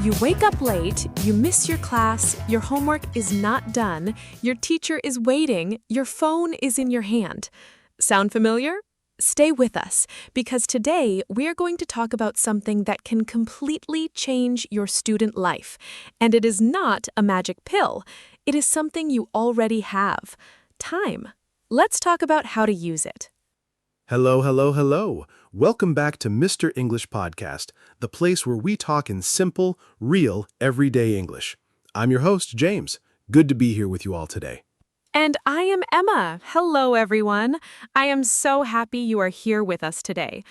You wake up late, you miss your class, your homework is not done, your teacher is waiting, your phone is in your hand. Sound familiar? Stay with us, because today we are going to talk about something that can completely change your student life. And it is not a magic pill. It is something you already have. Time. Let's talk about how to use it. Hello, hello, hello. Welcome back to Mr. English Podcast, the place where we talk in simple, real, everyday English. I'm your host, James. Good to be here with you all today. And I am Emma. Hello, everyone. I am so happy you are here with us today.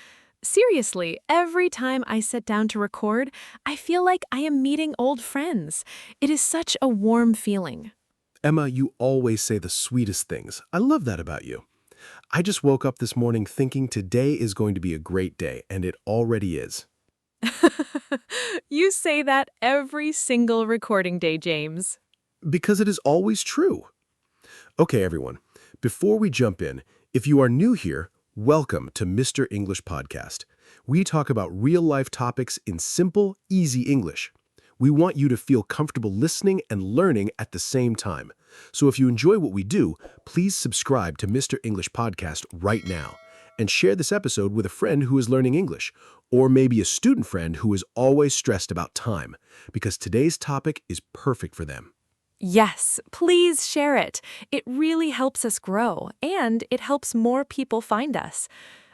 Seriously, every time I sit down to record, I feel like I am meeting old friends. It is such a warm feeling. Emma, you always say the sweetest things. I love that about you. I just woke up this morning thinking today is going to be a great day, and it already is. You say that every single recording day, James. Because it is always true. Okay, everyone. Before we jump in, if you are new here, welcome to Mr. English Podcast. We talk about real-life topics in simple, easy English. We want you to feel comfortable listening and learning at the same time. So if you enjoy what we do, please subscribe to Mr. English Podcast right now and share this episode with a friend who is learning English, or maybe a student friend who is always stressed about time, because today's topic is perfect for them. Yes, please share it. It really helps us grow, and it helps more people find us.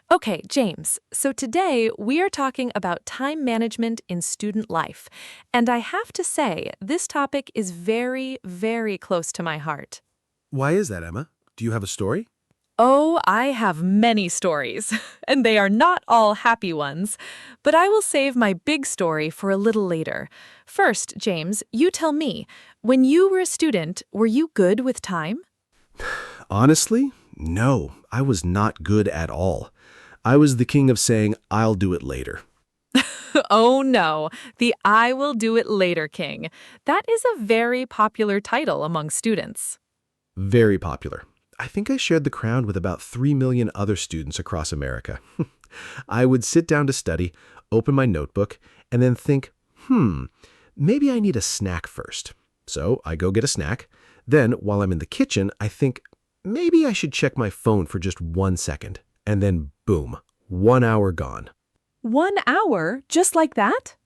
Okay, James, so today we are talking about time management in student life. And I have to say, this topic is very, very close to my heart. Why is that, Emma? Do you have a story? Oh, I have many stories, and they are not all happy ones. But I will save my big story for a little later. First, James, you tell me, when you were a student, were you good with time? Honestly, no, I was not good at all. I was the king of saying, I'll do it later. Oh no, the I will do it later king. That is a very popular title among students. Very popular. I think I shared the crown with about 3 million other students across America. I would sit down to study, open my notebook, and then think, maybe I need a snack first. So I go get a snack. Then, while I'm in the kitchen, I think, maybe I should check my phone for just 1 second. And then, boom, 1 hour gone. 1 hour? Just like that?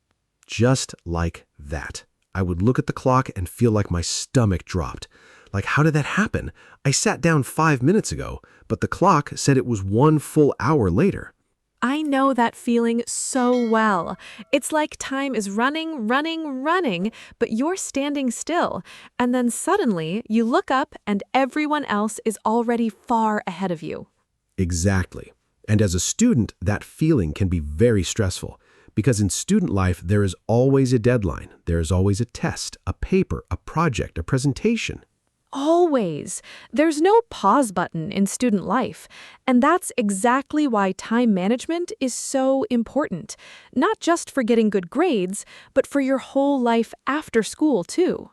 Just like that. I would look at the clock and feel like my stomach dropped. Like, how did that happen? I sat down 5 minutes ago, but the clock said it was 1 full hour later. I know that feeling so well. It's like time is running, running, running, but you're standing still. And then suddenly you look up and everyone else is already far ahead of you. Exactly. And as a student, that feeling can be very stressful. Because in student life, there is always a deadline. There is always a test, a paper, a project, a presentation. Always. There's no pause button in student life. And that's exactly why time management is so important. Not just for getting good grades, but for your whole life after school, too.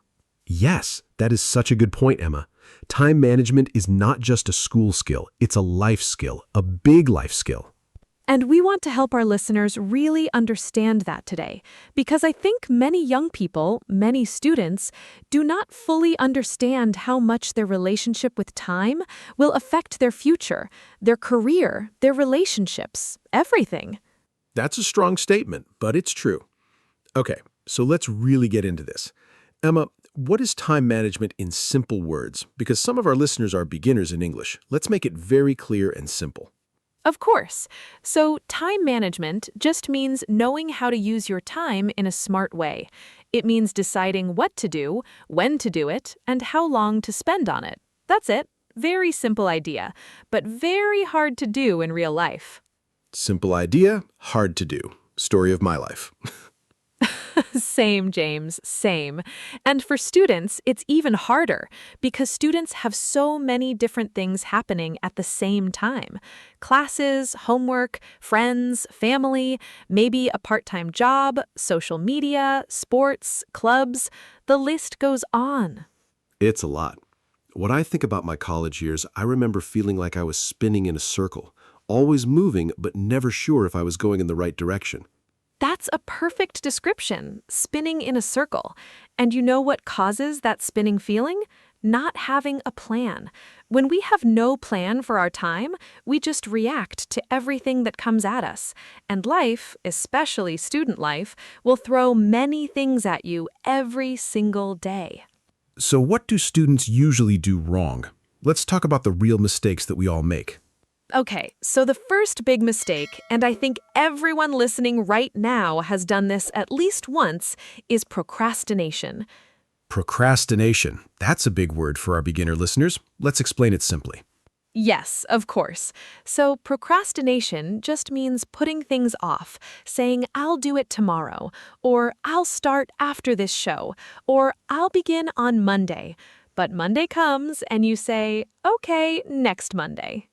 Yes, that is such a good point, Emma. Time management is not just a school skill, it's a life skill, a big life skill. And we want to help our listeners really understand that today, because I think many young people, many students, do not fully understand how much their relationship with time will affect their future, their career, their relationships, everything. That's a strong statement, but it's true. Okay, so let's really get into this. Emma, what is time management in simple words? Because some of our listeners are beginners in English. Let's make it very clear and simple. Of course. So time management just means knowing how to use your time in a smart way. It means deciding what to do, when to do it, and how long to spend on it. That's it. Very simple idea, but very hard to do in real life. Simple idea, hard to do. Story of my life. Same, James, same. And for students, it's even harder because students have so many different things happening at the same time. Classes, homework, friends, family, maybe a part-time job, social media, sports, clubs. The list goes on. It's a lot. When I think about my college years, I remember feeling like I was spinning in a circle, always moving but never sure if I was going in the right direction. That's a perfect description, spinning in a circle. And you know what causes that spinning feeling? Not having a plan. When we have no plan for our time, we just react to everything that comes at us. And life, especially student life, will throw many things at you every single day. So what do students usually do wrong? Let's talk about the real mistakes that we all make. Okay, so the first big mistake, and I think everyone listening right now has done this at least once, is procrastination. Procrastination. That's a big word for our beginner listeners. Let's explain it simply. Yes, of course. So procrastination just means putting things off, saying, I'll do it tomorrow, or I'll start after this show, or I'll begin on Monday. But Monday comes and you say, okay, next Monday.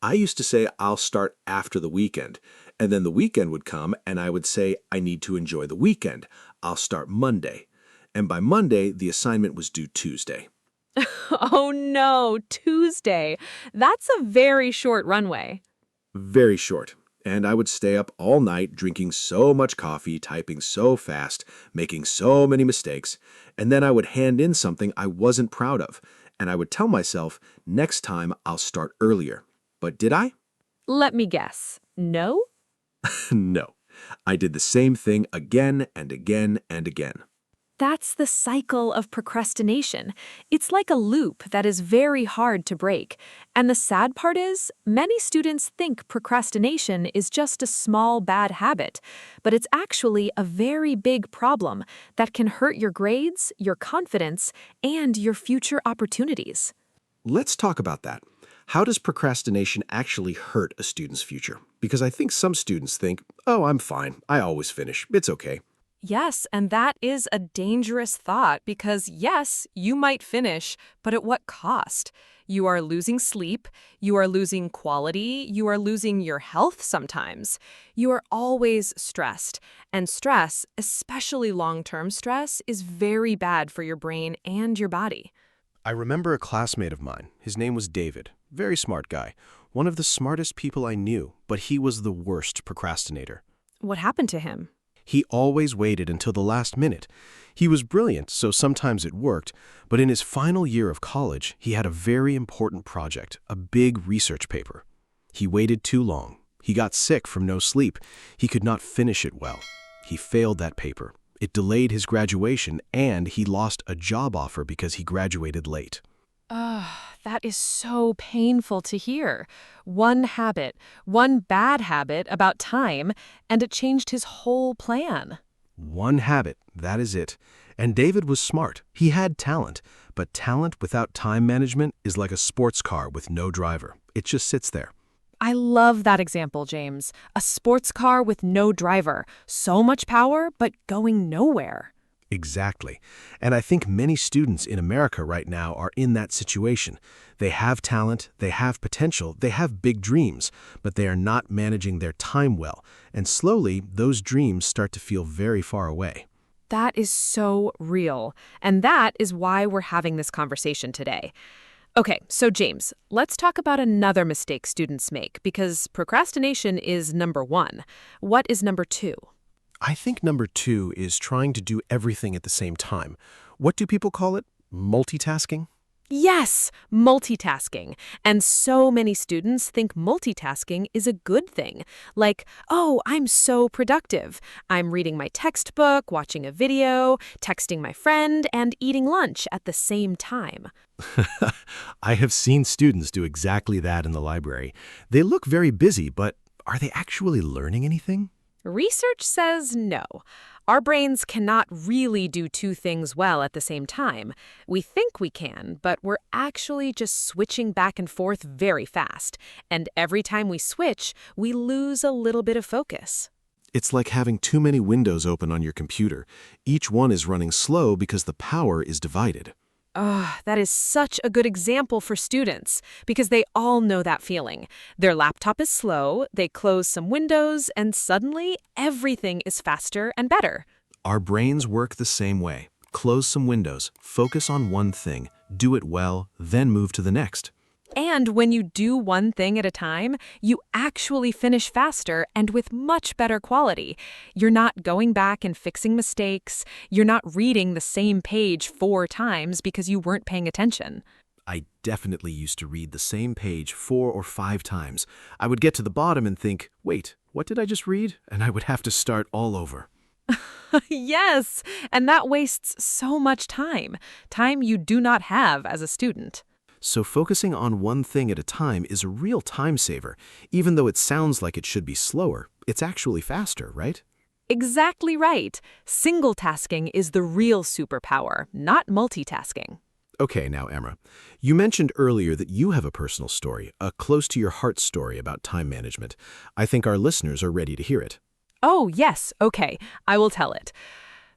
I used to say I'll start after the weekend, and then the weekend would come and I would say I need to enjoy the weekend. I'll start Monday. And by Monday, the assignment was due Tuesday. Oh no, Tuesday. That's a very short runway. Very short. And I would stay up all night drinking so much coffee, typing so fast, making so many mistakes, and then I would hand in something I wasn't proud of. And I would tell myself, next time I'll start earlier. But did I? Let me guess. No? No. I did the same thing again and again and again. That's the cycle of procrastination. It's like a loop that is very hard to break. And the sad part is, many students think procrastination is just a small bad habit, but it's actually a very big problem that can hurt your grades, your confidence, and your future opportunities. Let's talk about that. How does procrastination actually hurt a student's future? Because I think some students think, oh, I'm fine. I always finish. It's okay. Yes, and that is a dangerous thought because, yes, you might finish, but at what cost? You are losing sleep, you are losing quality, you are losing your health sometimes. You are always stressed, and stress, especially long-term stress, is very bad for your brain and your body. I remember a classmate of mine. His name was David. Very smart guy. One of the smartest people I knew, but he was the worst procrastinator. What happened to him? He always waited until the last minute. He was brilliant, so sometimes it worked, but in his final year of college, he had a very important project, a big research paper. He waited too long. He got sick from no sleep. He could not finish it well. He failed that paper. It delayed his graduation, and he lost a job offer because he graduated late. That is so painful to hear. One habit, one bad habit about time, and it changed his whole plan. One habit, that is it. And David was smart. He had talent, but talent without time management is like a sports car with no driver. It just sits there. I love that example, James. A sports car with no driver. So much power, but going nowhere. Exactly. And I think many students in America right now are in that situation. They have talent, they have potential, they have big dreams, but they are not managing their time well. And slowly, those dreams start to feel very far away. That is so real. And that is why we're having this conversation today. Okay, so James, let's talk about another mistake students make, because procrastination is number one. What is number two? I think number 2 is trying to do everything at the same time. What do people call it? Multitasking? Yes, multitasking. And so many students think multitasking is a good thing. Like, oh, I'm so productive. I'm reading my textbook, watching a video, texting my friend, and eating lunch at the same time. I have seen students do exactly that in the library. They look very busy, but are they actually learning anything? Research says no. Our brains cannot really do two things well at the same time. We think we can, but we're actually just switching back and forth very fast. And every time we switch, we lose a little bit of focus. It's like having too many windows open on your computer. Each one is running slow because the power is divided. That is such a good example for students because they all know that feeling. Their laptop is slow, they close some windows, and suddenly everything is faster and better. Our brains work the same way. Close some windows, focus on one thing, do it well, then move to the next. And when you do one thing at a time, you actually finish faster and with much better quality. You're not going back and fixing mistakes. You're not reading the same page 4 times because you weren't paying attention. I definitely used to read the same page 4 or 5 times. I would get to the bottom and think, wait, what did I just read? And I would have to start all over. Yes, and that wastes so much time. Time you do not have as a student. So focusing on one thing at a time is a real time saver. Even though it sounds like it should be slower, it's actually faster, right? Exactly right. Single tasking is the real superpower, not multitasking. Okay, now, Emma, you mentioned earlier that you have a personal story, a close-to-your-heart story about time management. I think our listeners are ready to hear it. Oh, yes, okay, I will tell it.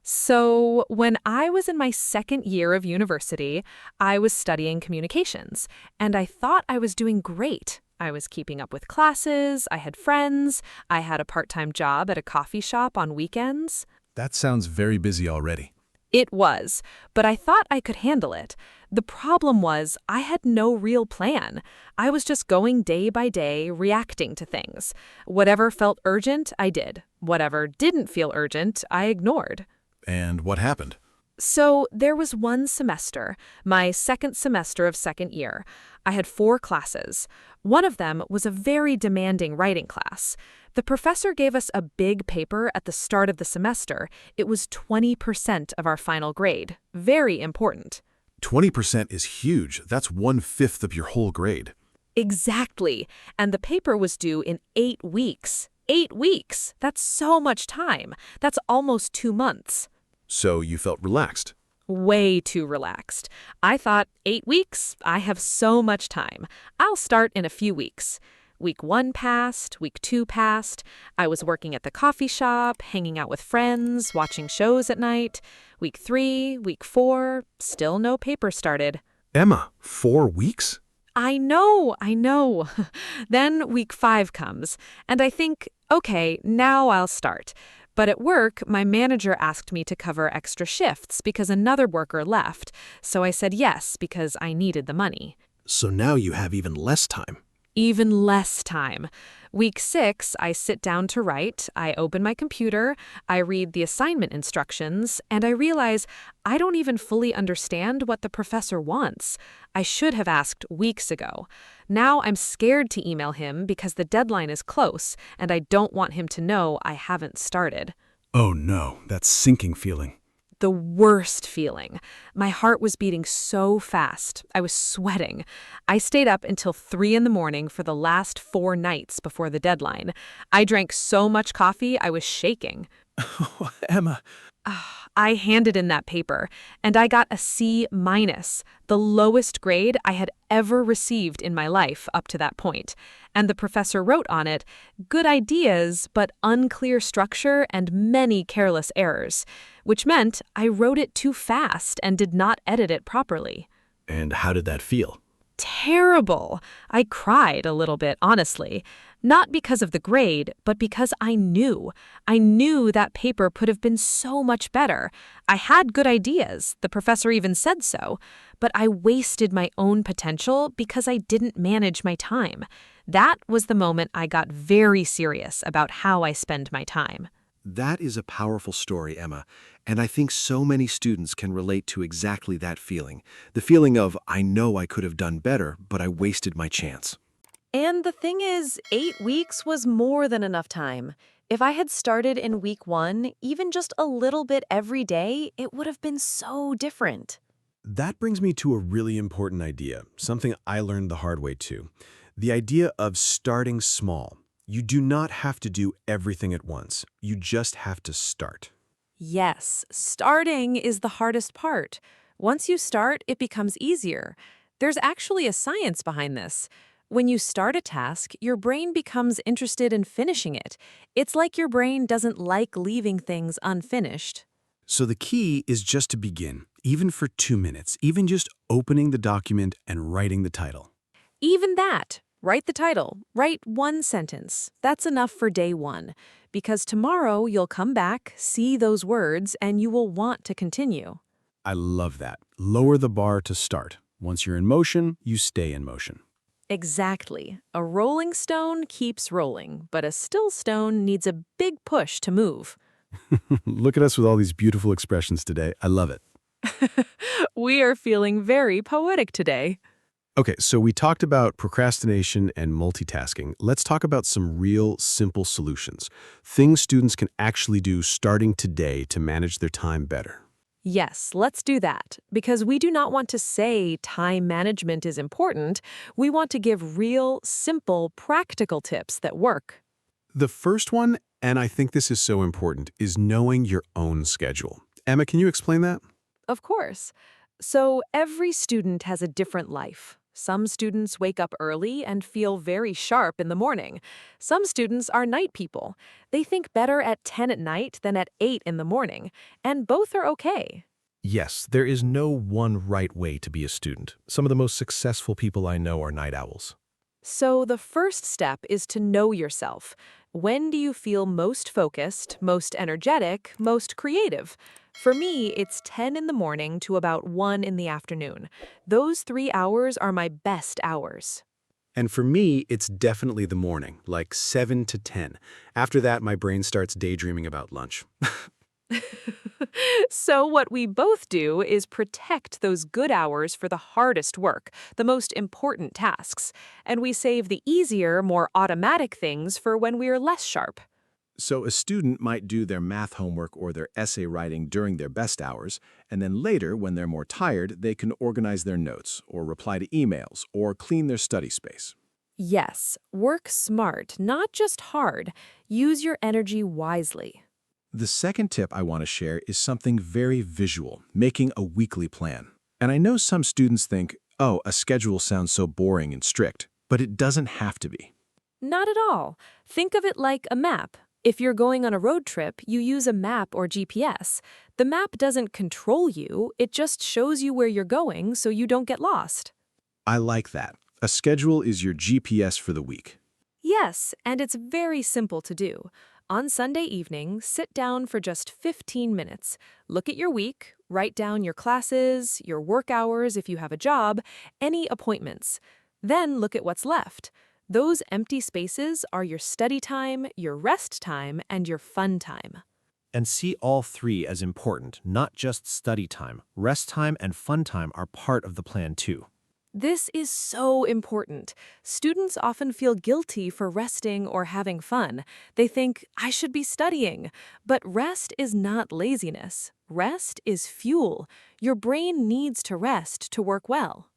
So, when I was in my second year of university, I was studying communications, and I thought I was doing great. I was keeping up with classes, I had friends, I had a part-time job at a coffee shop on weekends. That sounds very busy already. It was, but I thought I could handle it. The problem was I had no real plan. I was just going day by day, reacting to things. Whatever felt urgent, I did. Whatever didn't feel urgent, I ignored. And what happened? So there was one semester, my second semester of second year. I had 4 classes. One of them was a very demanding writing class. The professor gave us a big paper at the start of the semester. It was 20% of our final grade. Very important. 20% is huge. That's 1/5 of your whole grade. Exactly. And the paper was due in 8 weeks. 8 weeks! That's so much time. That's almost 2 months. So you felt relaxed. Way too relaxed. I thought, 8 weeks? I have so much time. I'll start in a few weeks. Week 1 passed, week 2 passed. I was working at the coffee shop, hanging out with friends, watching shows at night. Week 3, week 4, still no paper started. Emma, 4 weeks? I know. Then week 5 comes, and I think, okay, now I'll start. But at work, my manager asked me to cover extra shifts because another worker left, so I said yes because I needed the money. So now you have even less time. Even less time. Week 6, I sit down to write, I open my computer, I read the assignment instructions, and I realize I don't even fully understand what the professor wants. I should have asked weeks ago. Now I'm scared to email him because the deadline is close, and I don't want him to know I haven't started. Oh no, that sinking feeling. The worst feeling. My heart was beating so fast. I was sweating. I stayed up until 3 in the morning for the last 4 nights before the deadline. I drank so much coffee, I was shaking. Emma. I handed in that paper, and I got a C-, the lowest grade I had ever received in my life up to that point. And the professor wrote on it, "Good ideas, but unclear structure and many careless errors," which meant I wrote it too fast and did not edit it properly. And how did that feel? Terrible. I cried a little bit, honestly. Not because of the grade, but because I knew. I knew that paper could have been so much better. I had good ideas. The professor even said so. But I wasted my own potential because I didn't manage my time. That was the moment I got very serious about how I spend my time. That is a powerful story, Emma, and I think so many students can relate to exactly that feeling. The feeling of, I know I could have done better, but I wasted my chance. And the thing is, 8 weeks was more than enough time. If I had started in week 1, even just a little bit every day, it would have been so different. That brings me to a really important idea, something I learned the hard way too. The idea of starting small. You do not have to do everything at once. You just have to start. Yes, starting is the hardest part. Once you start, it becomes easier. There's actually a science behind this. When you start a task, your brain becomes interested in finishing it. It's like your brain doesn't like leaving things unfinished. So the key is just to begin, even for 2 minutes, even just opening the document and writing the title. Even that. Write the title. Write 1 sentence. That's enough for day 1. Because tomorrow you'll come back, see those words, and you will want to continue. I love that. Lower the bar to start. Once you're in motion, you stay in motion. Exactly. A rolling stone keeps rolling, but a still stone needs a big push to move. Look at us with all these beautiful expressions today. I love it. We are feeling very poetic today. Okay, so we talked about procrastination and multitasking. Let's talk about some real, simple solutions. Things students can actually do starting today to manage their time better. Yes, let's do that. Because we do not want to say time management is important. We want to give real, simple, practical tips that work. The first one, and I think this is so important, is knowing your own schedule. Emma, can you explain that? Of course. So every student has a different life. Some students wake up early and feel very sharp in the morning. Some students are night people. They think better at 10 at night than at 8 in the morning. And both are okay. Yes, there is no one right way to be a student. Some of the most successful people I know are night owls. So the first step is to know yourself. When do you feel most focused, most energetic, most creative? For me, it's 10 in the morning to about 1 in the afternoon. Those 3 hours are my best hours. And for me, it's definitely the morning, like 7 to 10. After that, my brain starts daydreaming about lunch. So what we both do is protect those good hours for the hardest work, the most important tasks, and we save the easier, more automatic things for when we are less sharp. So a student might do their math homework or their essay writing during their best hours, and then later, when they're more tired, they can organize their notes, or reply to emails, or clean their study space. Yes, work smart, not just hard. Use your energy wisely. The second tip I want to share is something very visual, making a weekly plan. And I know some students think, oh, a schedule sounds so boring and strict, but it doesn't have to be. Not at all. Think of it like a map. If you're going on a road trip, you use a map or GPS. The map doesn't control you, it just shows you where you're going so you don't get lost. I like that. A schedule is your GPS for the week. Yes, and it's very simple to do. On Sunday evening, sit down for just 15 minutes. Look at your week, write down your classes, your work hours if you have a job, any appointments. Then look at what's left. Those empty spaces are your study time, your rest time, and your fun time. And see all three as important, not just study time. Rest time and fun time are part of the plan too. This is so important. Students often feel guilty for resting or having fun. They think, I should be studying. But rest is not laziness. Rest is fuel. Your brain needs to rest to work well.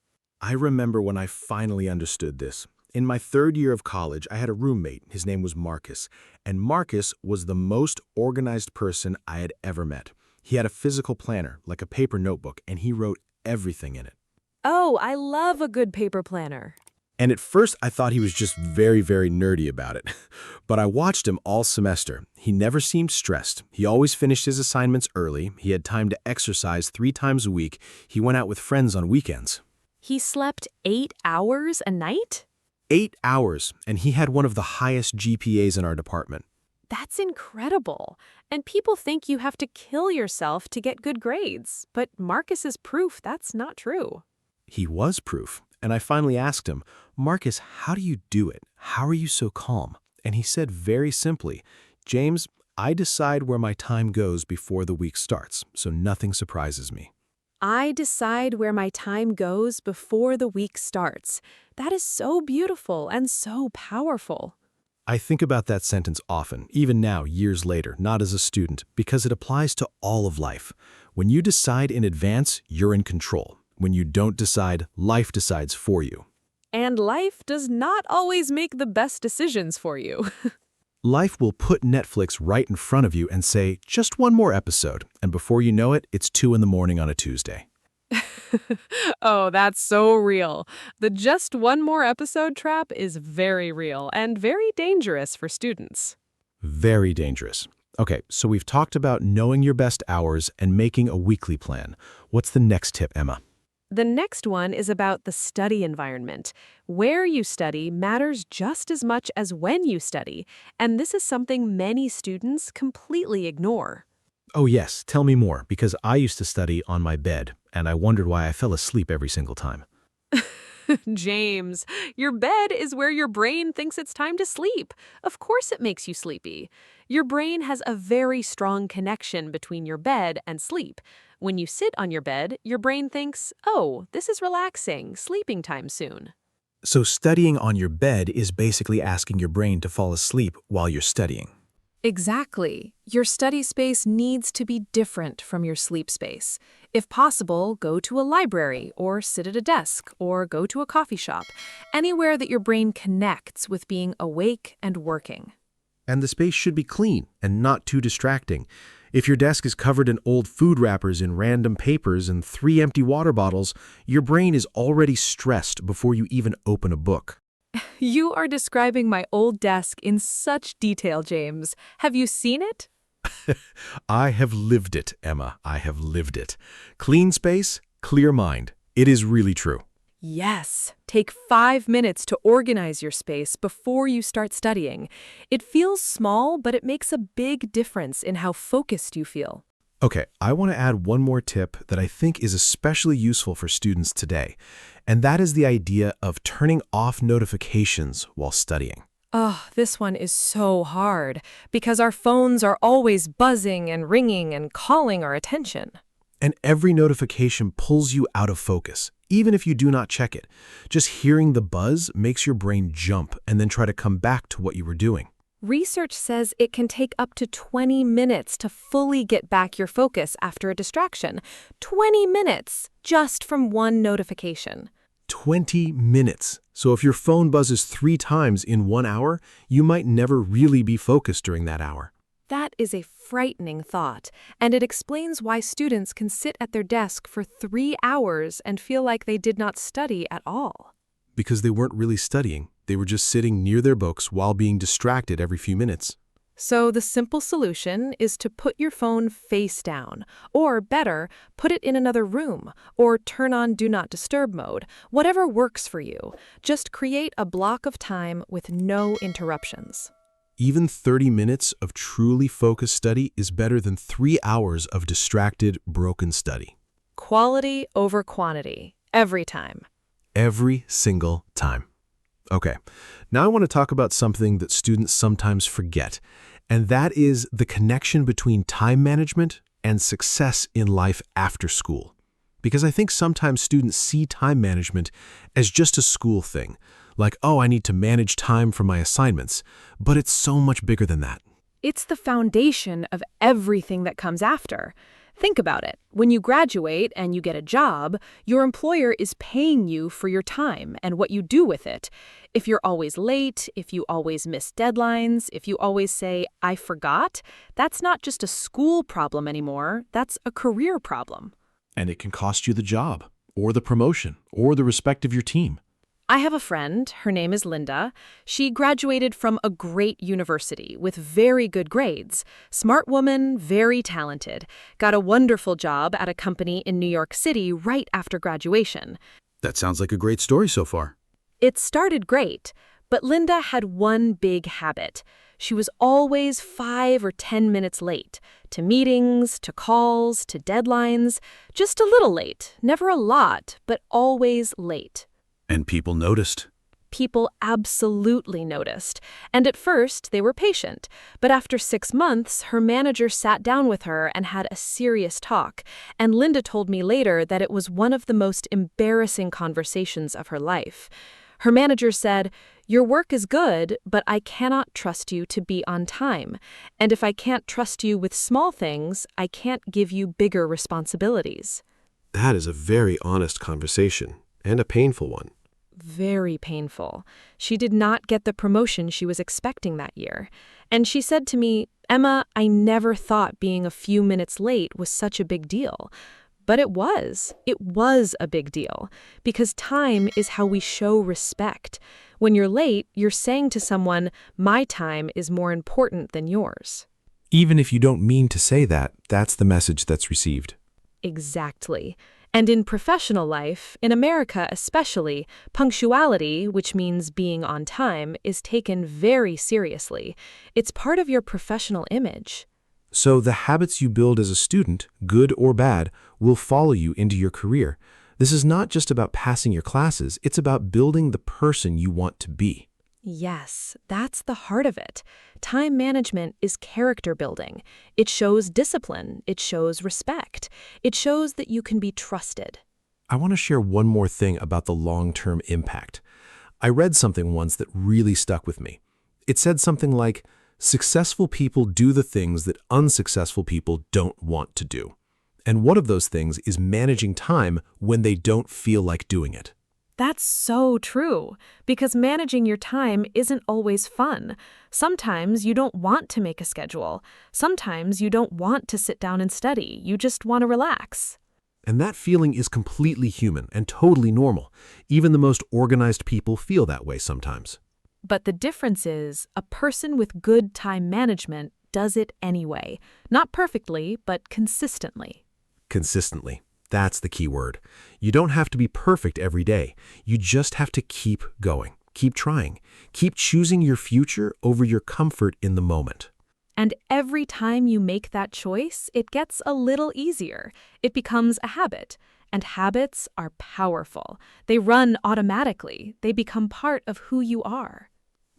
I remember when I finally understood this. In my third year of college, I had a roommate. His name was Marcus. And Marcus was the most organized person I had ever met. He had a physical planner, like a paper notebook, and he wrote everything in it. Oh, I love a good paper planner. And at first, I thought he was just very, very nerdy about it. But I watched him all semester. He never seemed stressed. He always finished his assignments early. He had time to exercise 3 times a week. He went out with friends on weekends. He slept 8 hours a night? 8 hours, and he had one of the highest GPAs in our department. That's incredible. And people think you have to kill yourself to get good grades. But Marcus is proof that's not true. He was proof. And I finally asked him, Marcus, how do you do it? How are you so calm? And he said very simply, James, I decide where my time goes before the week starts, so nothing surprises me. I decide where my time goes before the week starts. That is so beautiful and so powerful. I think about that sentence often, even now, years later, not as a student, because it applies to all of life. When you decide in advance, you're in control. When you don't decide, life decides for you. And life does not always make the best decisions for you. Life will put Netflix right in front of you and say, just one more episode. And before you know it, it's 2 in the morning on a Tuesday. Oh, that's so real. The just one more episode trap is very real and very dangerous for students. Very dangerous. Okay, so we've talked about knowing your best hours and making a weekly plan. What's the next tip, Emma? The next one is about the study environment. Where you study matters just as much as when you study, and this is something many students completely ignore. Oh yes, tell me more, because I used to study on my bed, and I wondered why I fell asleep every single time. James, your bed is where your brain thinks it's time to sleep. Of course it makes you sleepy. Your brain has a very strong connection between your bed and sleep. When you sit on your bed, your brain thinks, oh, this is relaxing, sleeping time soon. So studying on your bed is basically asking your brain to fall asleep while you're studying. Exactly. Your study space needs to be different from your sleep space. If possible, go to a library or sit at a desk or go to a coffee shop, anywhere that your brain connects with being awake and working. And the space should be clean and not too distracting. If your desk is covered in old food wrappers and random papers and 3 empty water bottles, your brain is already stressed before you even open a book. You are describing my old desk in such detail, James. Have you seen it? I have lived it, Emma. I have lived it. Clean space, clear mind. It is really true. Yes. Take 5 minutes to organize your space before you start studying. It feels small, but it makes a big difference in how focused you feel. Okay, I want to add one more tip that I think is especially useful for students today, and that is the idea of turning off notifications while studying. Oh, this one is so hard because our phones are always buzzing and ringing and calling our attention. And every notification pulls you out of focus, even if you do not check it. Just hearing the buzz makes your brain jump and then try to come back to what you were doing. Research says it can take up to 20 minutes to fully get back your focus after a distraction. 20 minutes just from one notification. 20 minutes. So if your phone buzzes 3 times in 1 hour, you might never really be focused during that hour. That is a frightening thought, and it explains why students can sit at their desk for 3 hours and feel like they did not study at all. Because they weren't really studying. They were just sitting near their books while being distracted every few minutes. So the simple solution is to put your phone face down, or better, put it in another room, or turn on Do Not Disturb mode, whatever works for you. Just create a block of time with no interruptions. Even 30 minutes of truly focused study is better than 3 hours of distracted, broken study. Quality over quantity, every time. Every single time. Okay, now I want to talk about something that students sometimes forget, and that is the connection between time management and success in life after school. Because I think sometimes students see time management as just a school thing, like, oh, I need to manage time for my assignments, but it's so much bigger than that. It's the foundation of everything that comes after. Think about it. When you graduate and you get a job, your employer is paying you for your time and what you do with it. If you're always late, if you always miss deadlines, if you always say, I forgot, that's not just a school problem anymore, that's a career problem. And it can cost you the job, or the promotion, or the respect of your team. I have a friend, her name is Linda. She graduated from a great university with very good grades. Smart woman, very talented. Got a wonderful job at a company in New York City right after graduation. That sounds like a great story so far. It started great, but Linda had one big habit. She was always 5 or 10 minutes late, to meetings, to calls, to deadlines. Just a little late, never a lot, but always late. And people noticed. People absolutely noticed. And at first, they were patient. But after 6 months, her manager sat down with her and had a serious talk. And Linda told me later that it was one of the most embarrassing conversations of her life. Her manager said, "Your work is good, but I cannot trust you to be on time. And if I can't trust you with small things, I can't give you bigger responsibilities." That is a very honest conversation, and a painful one. Very painful. She did not get the promotion she was expecting that year. And she said to me, "Emma, I never thought being a few minutes late was such a big deal." But it was. It was a big deal. Because time is how we show respect. When you're late, you're saying to someone, my time is more important than yours. Even if you don't mean to say that, that's the message that's received. Exactly. And in professional life, in America especially, punctuality, which means being on time, is taken very seriously. It's part of your professional image. So the habits you build as a student, good or bad, will follow you into your career. This is not just about passing your classes, it's about building the person you want to be. Yes, that's the heart of it. Time management is character building. It shows discipline. It shows respect. It shows that you can be trusted. I want to share one more thing about the long-term impact. I read something once that really stuck with me. It said something like, successful people do the things that unsuccessful people don't want to do. And one of those things is managing time when they don't feel like doing it. That's so true, because managing your time isn't always fun. Sometimes you don't want to make a schedule. Sometimes you don't want to sit down and study. You just want to relax. And that feeling is completely human and totally normal. Even the most organized people feel that way sometimes. But the difference is, a person with good time management does it anyway. Not perfectly, but consistently. Consistently. That's the key word. You don't have to be perfect every day. You just have to keep going, keep trying, keep choosing your future over your comfort in the moment. And every time you make that choice, it gets a little easier. It becomes a habit. And habits are powerful. They run automatically. They become part of who you are.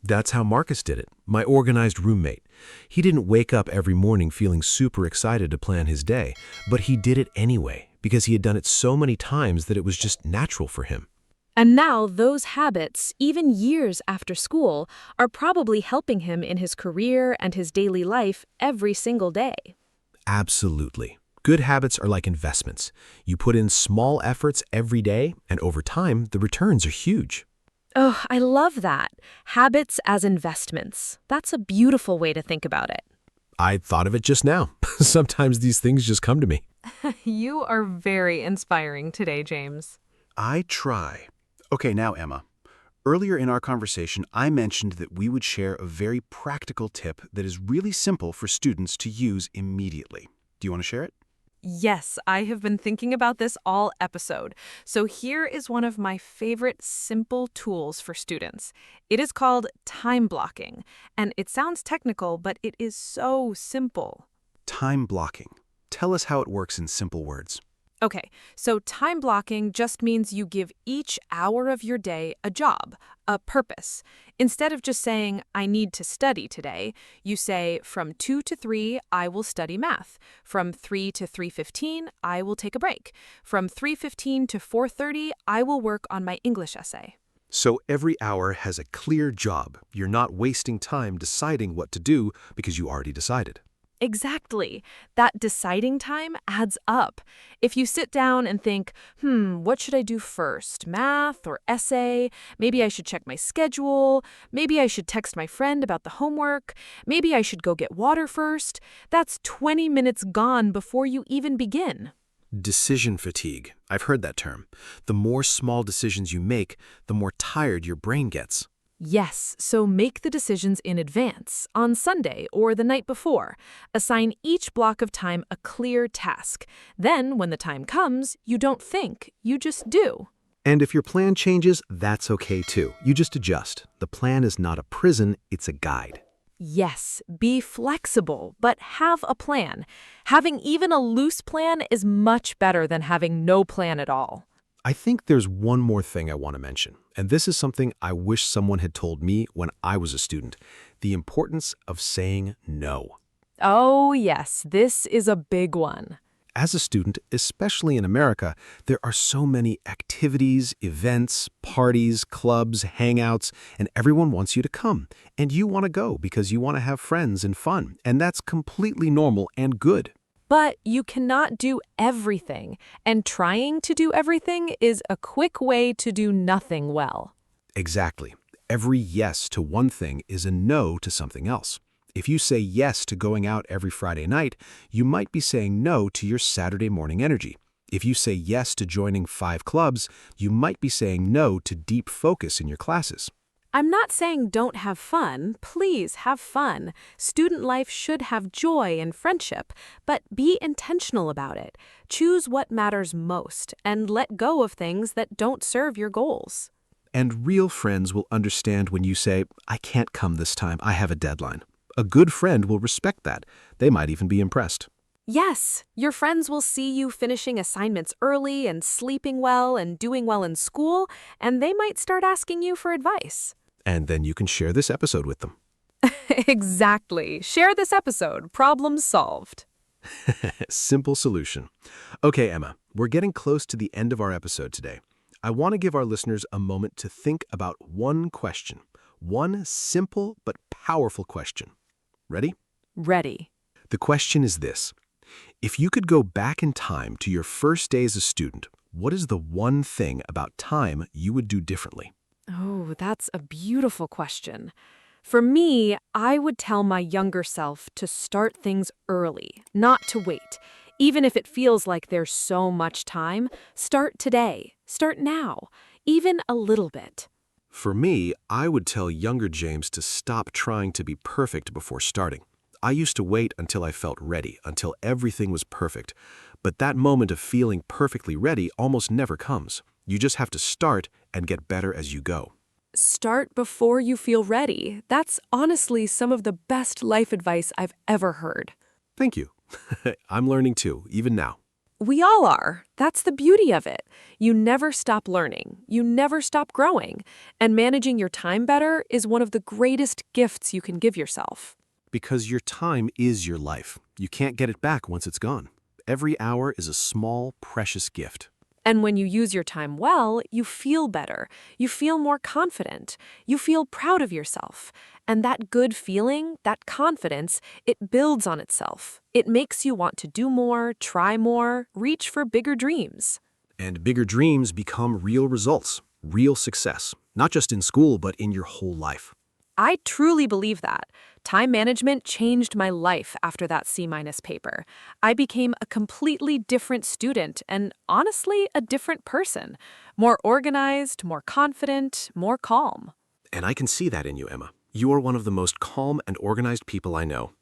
That's how Marcus did it, my organized roommate. He didn't wake up every morning feeling super excited to plan his day, but he did it anyway, because he had done it so many times that it was just natural for him. And now those habits, even years after school, are probably helping him in his career and his daily life every single day. Absolutely. Good habits are like investments. You put in small efforts every day, and over time, the returns are huge. Oh, I love that. Habits as investments. That's a beautiful way to think about it. I thought of it just now. Sometimes these things just come to me. You are very inspiring today, James. I try. Okay, now, Emma. Earlier in our conversation, I mentioned that we would share a very practical tip that is really simple for students to use immediately. Do you want to share it? Yes, I have been thinking about this all episode. So here is one of my favorite simple tools for students. It is called time blocking, and it sounds technical, but it is so simple. Time blocking. Tell us how it works in simple words. Okay, so time blocking just means you give each hour of your day a job, a purpose. Instead of just saying, I need to study today, you say, from 2 to 3, I will study math. From 3 to 3:15, I will take a break. From 3:15 to 4:30, I will work on my English essay. So every hour has a clear job. You're not wasting time deciding what to do because you already decided. Exactly. That deciding time adds up. If you sit down and think, what should I do first? Math or essay? Maybe I should check my schedule. Maybe I should text my friend about the homework. Maybe I should go get water first. That's 20 minutes gone before you even begin. Decision fatigue. I've heard that term. The more small decisions you make, the more tired your brain gets. Yes, so make the decisions in advance, on Sunday or the night before. Assign each block of time a clear task. Then, when the time comes, you don't think, you just do. And if your plan changes, that's okay too. You just adjust. The plan is not a prison, it's a guide. Yes, be flexible, but have a plan. Having even a loose plan is much better than having no plan at all. I think there's one more thing I want to mention, and this is something I wish someone had told me when I was a student: the importance of saying no. Oh, yes, this is a big one. As a student, especially in America, there are so many activities, events, parties, clubs, hangouts, and everyone wants you to come. And you want to go because you want to have friends and fun, and that's completely normal and good. But you cannot do everything, and trying to do everything is a quick way to do nothing well. Exactly. Every yes to one thing is a no to something else. If you say yes to going out every Friday night, you might be saying no to your Saturday morning energy. If you say yes to joining 5 clubs, you might be saying no to deep focus in your classes. I'm not saying don't have fun. Please have fun. Student life should have joy and friendship, but be intentional about it. Choose what matters most and let go of things that don't serve your goals. And real friends will understand when you say, I can't come this time, I have a deadline. A good friend will respect that. They might even be impressed. Yes, your friends will see you finishing assignments early and sleeping well and doing well in school, and they might start asking you for advice. And then you can share this episode with them. Exactly. Share this episode. Problem solved. Simple solution. Okay, Emma, we're getting close to the end of our episode today. I want to give our listeners a moment to think about one question. One simple but powerful question. Ready? Ready. The question is this. If you could go back in time to your first day as a student, what is the one thing about time you would do differently? Oh, that's a beautiful question. For me, I would tell my younger self to start things early, not to wait. Even if it feels like there's so much time, start today. Start now, even a little bit. For me, I would tell younger James to stop trying to be perfect before starting. I used to wait until I felt ready, until everything was perfect. But that moment of feeling perfectly ready almost never comes. You just have to start and get better as you go. Start before you feel ready. That's honestly some of the best life advice I've ever heard. Thank you. I'm learning too, even now. We all are. That's the beauty of it. You never stop learning. You never stop growing. And managing your time better is one of the greatest gifts you can give yourself. Because your time is your life. You can't get it back once it's gone. Every hour is a small, precious gift. And when you use your time well, you feel better. You feel more confident. You feel proud of yourself. And that good feeling, that confidence, it builds on itself. It makes you want to do more, try more, reach for bigger dreams. And bigger dreams become real results, real success, not just in school, but in your whole life. I truly believe that. Time management changed my life after that C- paper. I became a completely different student and, honestly, a different person. More organized, more confident, more calm. And I can see that in you, Emma. You are one of the most calm and organized people I know.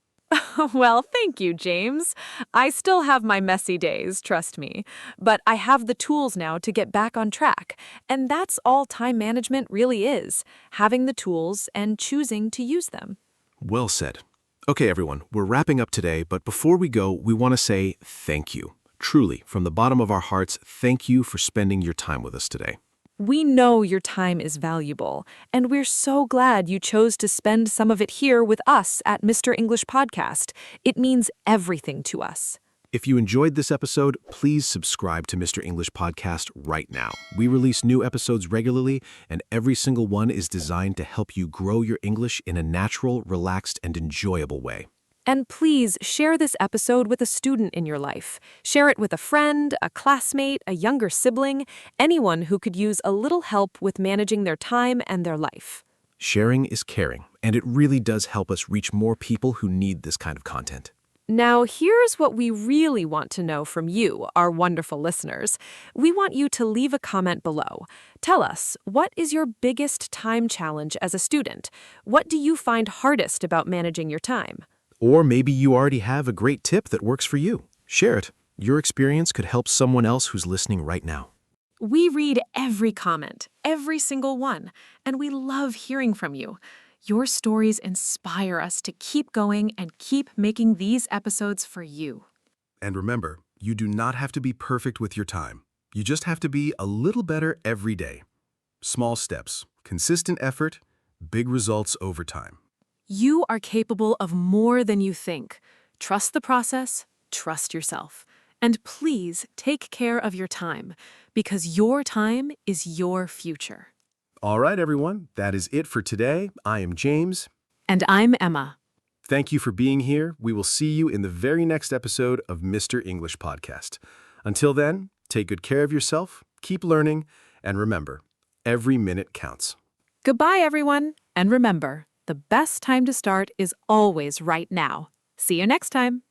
Well, thank you, James. I still have my messy days, trust me. But I have the tools now to get back on track. And that's all time management really is, having the tools and choosing to use them. Well said. Okay, everyone, we're wrapping up today, but before we go, we want to say thank you. Truly, from the bottom of our hearts, thank you for spending your time with us today. We know your time is valuable, and we're so glad you chose to spend some of it here with us at Mr. English Podcast. It means everything to us. If you enjoyed this episode, please subscribe to Mr. English Podcast right now. We release new episodes regularly, and every single one is designed to help you grow your English in a natural, relaxed, and enjoyable way. And please share this episode with a student in your life. Share it with a friend, a classmate, a younger sibling, anyone who could use a little help with managing their time and their life. Sharing is caring, and it really does help us reach more people who need this kind of content. Now, here's what we really want to know from you, our wonderful listeners. We want you to leave a comment below. Tell us, what is your biggest time challenge as a student? What do you find hardest about managing your time? Or maybe you already have a great tip that works for you. Share it. Your experience could help someone else who's listening right now. We read every comment, every single one, and we love hearing from you. Your stories inspire us to keep going and keep making these episodes for you. And remember, you do not have to be perfect with your time. You just have to be a little better every day. Small steps, consistent effort, big results over time. You are capable of more than you think. Trust the process, trust yourself. And please take care of your time, because your time is your future. All right, everyone, that is it for today. I am James. And I'm Emma. Thank you for being here. We will see you in the very next episode of Mr. English Podcast. Until then, take good care of yourself, keep learning, and remember, every minute counts. Goodbye, everyone. And remember, the best time to start is always right now. See you next time.